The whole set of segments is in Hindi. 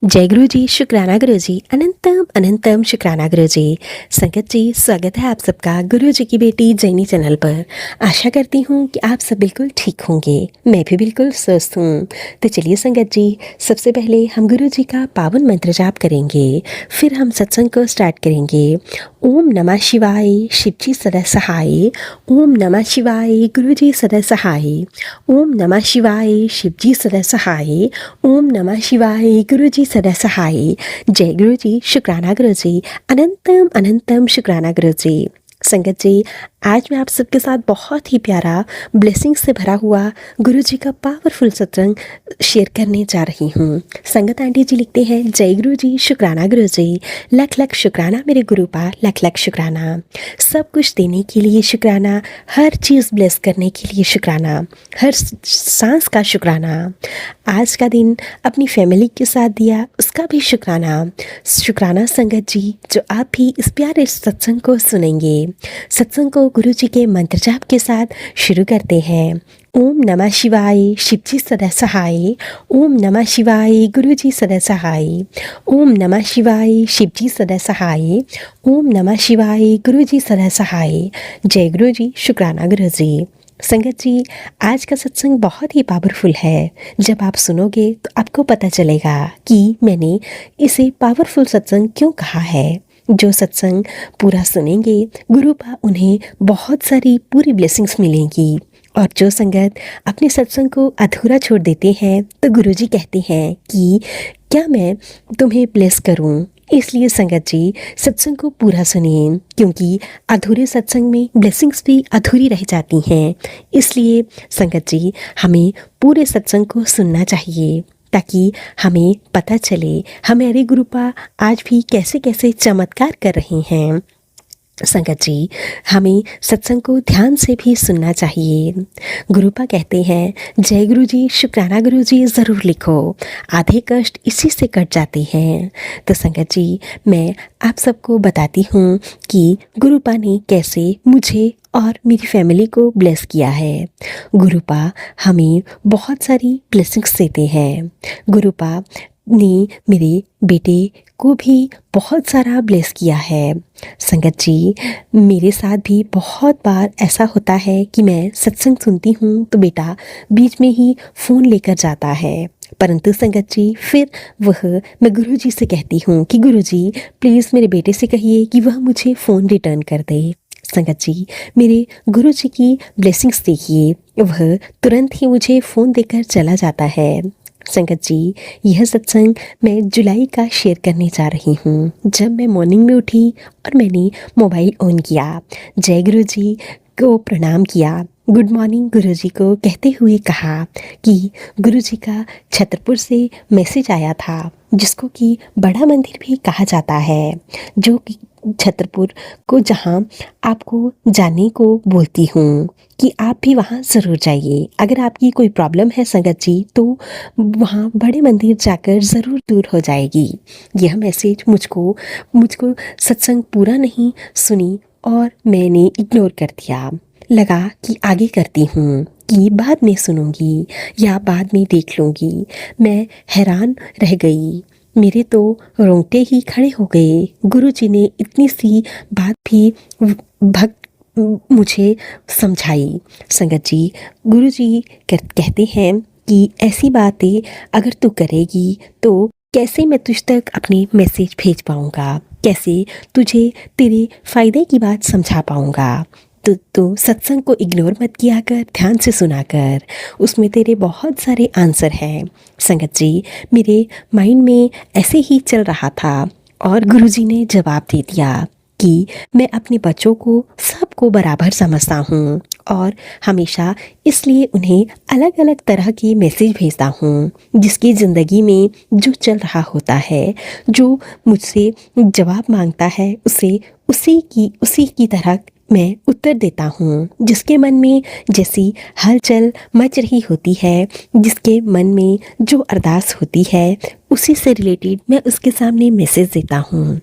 जय गुरु जी, शुक्राना गुरु जी, अनंतम अनंतम शुक्राना गुरु जी। संगत जी, स्वागत है आप सबका गुरु जी की बेटी जैनी चैनल पर। आशा करती हूँ कि आप सब बिल्कुल ठीक होंगे। मैं भी बिल्कुल स्वस्थ हूँ। तो चलिए संगत जी, सबसे पहले हम गुरु जी का पावन मंत्र जाप करेंगे, फिर हम सत्संग को स्टार्ट करेंगे। ओम नमः शिवाय, शिव जी सदा सहाय। ओम नमः शिवाय, गुरु जी सदा सहाय। ओम नमः शिवाय, शिव जी सदा सहाय। ओम नमः शिवाय, गुरु जी सदा सहाय। जय गुरु जी, शुक्राना गुरु जी, अनंतम अनंतम शुक्राना गुरु जी। संगत जी, आज मैं आप सबके साथ बहुत ही प्यारा ब्लेसिंग से भरा हुआ गुरु जी का पावरफुल सत्संग शेयर करने जा रही हूँ। संगत आंटी जी लिखते हैं, जय गुरु जी, शुक्राना गुरु जी, लख लख शुक्राना मेरे गुरु पा, लख लख शुक्राना। सब कुछ देने के लिए शुक्राना, हर चीज़ ब्लेस करने के लिए शुक्राना, हर सांस का शुक्राना। आज का दिन अपनी फैमिली के साथ दिया, उसका भी शुक्राना। शुक्राना संगत जी, जो आप भी इस प्यारे सत्संग को सुनेंगे। सत्संग को गुरु जी के मंत्र जाप के साथ शुरू करते हैं। ओम नमः शिवाय, शिव जी सदा सहाय। ओम नमः शिवाय, गुरु जी सदा सहाय। ओम नमः शिवाय, शिव जी सदा सहाय। ओम नमः शिवाय, गुरु जी सदा सहाय। जय गुरु जी, शुक्राना गुरु जी। संगत जी, आज का सत्संग बहुत ही पावरफुल है। जब आप सुनोगे तो आपको पता चलेगा कि मैंने इसे पावरफुल सत्संग क्यों कहा है। जो सत्संग पूरा सुनेंगे, गुरु पा उन्हें बहुत सारी पूरी ब्लेसिंग्स मिलेंगी। और जो संगत अपने सत्संग को अधूरा छोड़ देते हैं तो गुरुजी कहते हैं कि क्या मैं तुम्हें ब्लेस करूं। इसलिए संगत जी, सत्संग को पूरा सुनिए, क्योंकि अधूरे सत्संग में ब्लेसिंग्स भी अधूरी रह जाती हैं। इसलिए संगत जी, हमें पूरे सत्संग को सुनना चाहिए ताकि हमें पता चले हमारे गुरुपा आज भी कैसे कैसे चमत्कार कर रहे हैं। संगत जी, हमें सत्संग को ध्यान से भी सुनना चाहिए। गुरुपा कहते हैं, जय गुरु जी, शुक्राना गुरु जी, ज़रूर लिखो, आधे कष्ट इसी से कट जाते हैं। तो संगत जी, मैं आप सबको बताती हूँ कि गुरुपा ने कैसे मुझे और मेरी फैमिली को ब्लेस किया है। गुरुपा हमें बहुत सारी ब्लेसिंग्स देते हैं। गुरुपा ने मेरे बेटे को भी बहुत सारा ब्लेस किया है। संगत जी, मेरे साथ भी बहुत बार ऐसा होता है कि मैं सत्संग सुनती हूँ तो बेटा बीच में ही फ़ोन लेकर जाता है। परंतु संगत जी, फिर मैं गुरु जी से कहती हूँ कि गुरु जी प्लीज़ मेरे बेटे से कहिए कि वह मुझे फ़ोन रिटर्न कर दे। संगत जी, मेरे गुरु जी की ब्लेसिंग्स देखिए, वह तुरंत ही मुझे फ़ोन देकर चला जाता है। संगत जी, यह सत्संग मैं जुलाई का शेयर करने जा रही हूँ। जब मैं मॉर्निंग में उठी और मैंने मोबाइल ऑन किया, जय गुरु जी को प्रणाम किया, गुड मॉर्निंग गुरु जी को कहते हुए कहा कि गुरु जी का छतरपुर से मैसेज आया था, जिसको कि बड़ा मंदिर भी कहा जाता है, जो कि छतरपुर को जहाँ आपको जाने को बोलती हूँ कि आप भी वहाँ ज़रूर जाइए। अगर आपकी कोई प्रॉब्लम है संगत जी, तो वहाँ बड़े मंदिर जाकर ज़रूर दूर हो जाएगी। यह मैसेज मुझको सत्संग पूरा नहीं सुनी और मैंने इग्नोर कर दिया। लगा कि आगे करती हूँ, कि बाद में सुनूंगी या बाद में देख लूँगी। मैं हैरान रह गई, मेरे तो रोंगटे ही खड़े हो गए। गुरु जी ने इतनी सी बात भी मुझे समझाई। संगत जी, गुरु जी कहते हैं कि ऐसी बातें अगर तू करेगी तो कैसे मैं तुझ तक अपने मैसेज भेज पाऊँगा, कैसे तुझे तेरे फ़ायदे की बात समझा पाऊँगा। तो सत्संग को इग्नोर मत किया कर, ध्यान से सुना कर, उसमें तेरे बहुत सारे आंसर हैं। संगत जी, मेरे माइंड में ऐसे ही चल रहा था और गुरुजी ने जवाब दे दिया कि मैं अपने बच्चों को सबको बराबर समझता हूँ और हमेशा इसलिए उन्हें अलग अलग तरह के मैसेज भेजता हूँ। जिसकी ज़िंदगी में जो चल रहा होता है, जो मुझसे जवाब मांगता है, उसे उसी की तरह मैं उत्तर देता हूँ। जिसके मन में जैसी हलचल मच रही होती है, जिसके मन में जो अरदास होती है, उसी से रिलेटेड मैं उसके सामने मैसेज देता हूँ।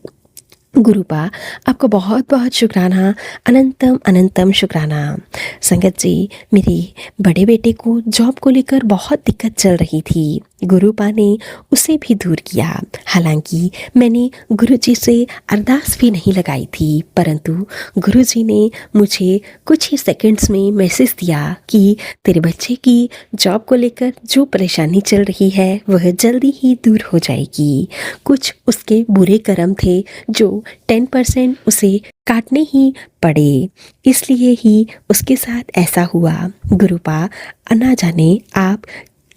गुरुपा, आपका बहुत बहुत शुक्राना, अनंतम अनंतम शुक्राना। संगत जी, मेरे बड़े बेटे को जॉब को लेकर बहुत दिक्कत चल रही थी। गुरुपा ने उसे भी दूर किया। हालांकि मैंने गुरुजी से अरदास भी नहीं लगाई थी, परंतु गुरुजी ने मुझे कुछ ही सेकंड्स में मैसेज दिया कि तेरे बच्चे की जॉब को लेकर जो परेशानी चल रही है वह जल्दी ही दूर हो जाएगी। कुछ उसके बुरे कर्म थे जो 10% उसे काटने ही पड़े, इसलिए ही उसके साथ ऐसा हुआ। गुरुपा, ना जाने आप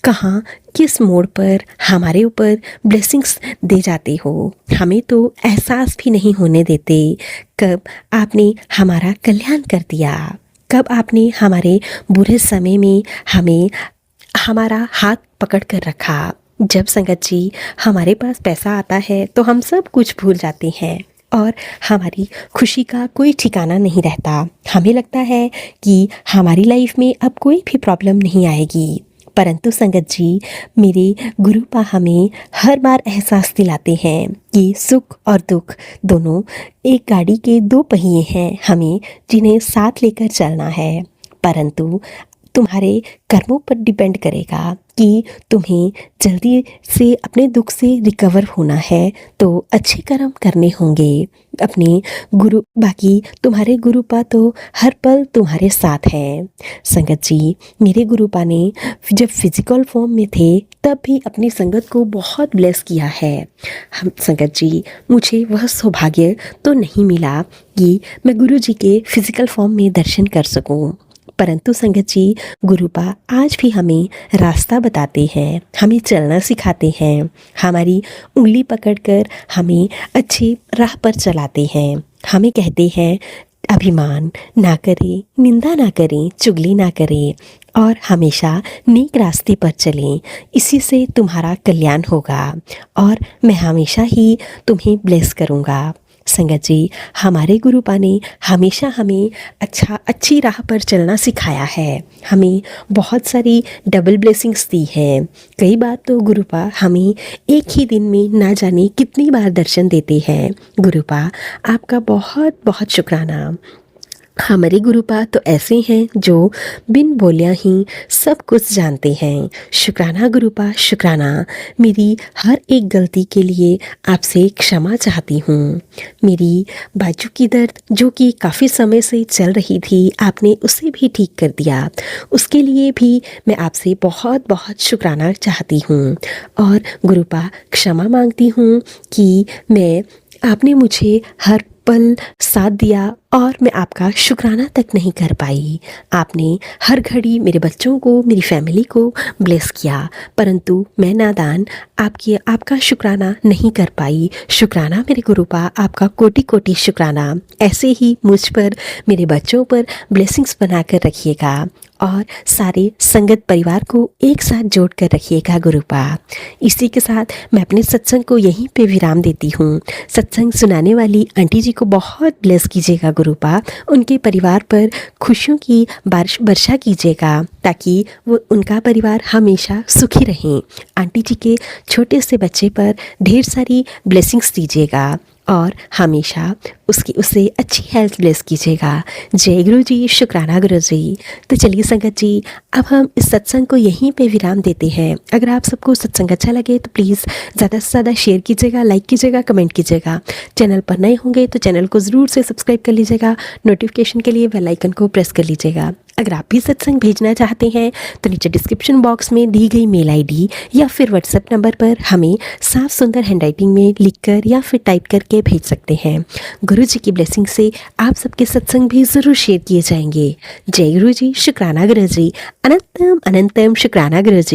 कहाँ किस मोड़ पर हमारे ऊपर ब्लेसिंग्स दे जाते हो, हमें तो एहसास भी नहीं होने देते। कब आपने हमारा कल्याण कर दिया, कब आपने हमारे बुरे समय में हमें हमारा हाथ पकड़ कर रखा। जब संगत जी हमारे पास पैसा आता है तो हम सब कुछ भूल जाते हैं और हमारी खुशी का कोई ठिकाना नहीं रहता। हमें लगता है कि हमारी लाइफ में अब कोई भी प्रॉब्लम नहीं आएगी, परंतु संगत जी, मेरे गुरुपा हमें हर बार एहसास दिलाते हैं कि सुख और दुख दोनों एक गाड़ी के दो पहिए हैं, हमें जिन्हें साथ लेकर चलना है। परंतु तुम्हारे कर्मों पर डिपेंड करेगा कि तुम्हें जल्दी से अपने दुख से रिकवर होना है तो अच्छे कर्म करने होंगे अपने गुरु। बाकी तुम्हारे गुरुपा तो हर पल तुम्हारे साथ हैं। संगत जी, मेरे गुरुपा ने जब फिजिकल फॉर्म में थे तब भी अपनी संगत को बहुत ब्लेस किया है। हम संगत जी, मुझे वह सौभाग्य तो नहीं मिला कि मैं गुरु जी के फिजिकल फॉर्म में दर्शन कर सकूं, परंतु संगत जी, गुरुपा आज भी हमें रास्ता बताते हैं, हमें चलना सिखाते हैं, हमारी उंगली पकड़कर हमें अच्छी राह पर चलाते हैं। हमें कहते हैं अभिमान ना करें, निंदा ना करें, चुगली ना करें और हमेशा नेक रास्ते पर चलें, इसी से तुम्हारा कल्याण होगा और मैं हमेशा ही तुम्हें ब्लेस करूँगा। संगत जी, हमारे गुरुपा ने हमेशा हमें अच्छी राह पर चलना सिखाया है, हमें बहुत सारी डबल ब्लेसिंग्स दी है। कई बार तो गुरुपा हमें एक ही दिन में ना जाने कितनी बार दर्शन देते हैं। गुरुपा, आपका बहुत बहुत शुक्राना। हमारे गुरुपा तो ऐसे हैं जो बिन बोलिया ही सब कुछ जानते हैं। शुक्राना गुरुपा, शुक्राना। मेरी हर एक गलती के लिए आपसे क्षमा चाहती हूँ। मेरी बाजू की दर्द जो कि काफ़ी समय से चल रही थी, आपने उसे भी ठीक कर दिया, उसके लिए भी मैं आपसे बहुत बहुत शुक्राना चाहती हूँ। और गुरुपा, क्षमा मांगती हूँ कि आपने मुझे हर पल साथ दिया और मैं आपका शुक्राना तक नहीं कर पाई। आपने हर घड़ी मेरे बच्चों को, मेरी फैमिली को ब्लेस किया, परंतु मैं नादान आपका शुक्राना नहीं कर पाई। शुक्राना मेरे गुरुपा, आपका कोटि कोटि शुक्राना। ऐसे ही मुझ पर, मेरे बच्चों पर ब्लेसिंग्स बना कर रखिएगा और सारे संगत परिवार को एक साथ जोड़ कर रखिएगा गुरुपा। इसी के साथ मैं अपने सत्संग को यहीं पे विराम देती हूँ। सत्संग सुनाने वाली आंटी जी को बहुत ब्लेस कीजिएगा गुरुपा, उनके परिवार पर खुशियों की वर्षा कीजिएगा ताकि वो उनका परिवार हमेशा सुखी रहें। आंटी जी के छोटे से बच्चे पर ढेर सारी ब्लेसिंग्स दीजिएगा और हमेशा उसे अच्छी हेल्थ ब्लेस कीजिएगा। जय गुरु जी, शुक्राना गुरु जी। तो चलिए संगत जी, अब हम इस सत्संग को यहीं पे विराम देते हैं। अगर आप सबको सत्संग अच्छा लगे तो प्लीज़ ज़्यादा से ज़्यादा शेयर कीजिएगा, लाइक कीजिएगा, कमेंट कीजिएगा। चैनल पर नए होंगे तो चैनल को ज़रूर से सब्सक्राइब कर लीजिएगा, नोटिफिकेशन के लिए बेल आइकन को प्रेस कर लीजिएगा। अगर आप भी सत्संग भेजना चाहते हैं तो नीचे डिस्क्रिप्शन बॉक्स में दी गई मेल आईडी या फिर व्हाट्सएप नंबर पर हमें साफ सुंदर हैंडराइटिंग में लिखकर या फिर टाइप करके भेज सकते हैं। गुरु जी की ब्लेसिंग से आप सबके सत्संग भी ज़रूर शेयर किए जाएंगे। जय गुरु जी, शुक्राना गुरु जी, अनंतम अनंतम शुक्राना गुरु जी।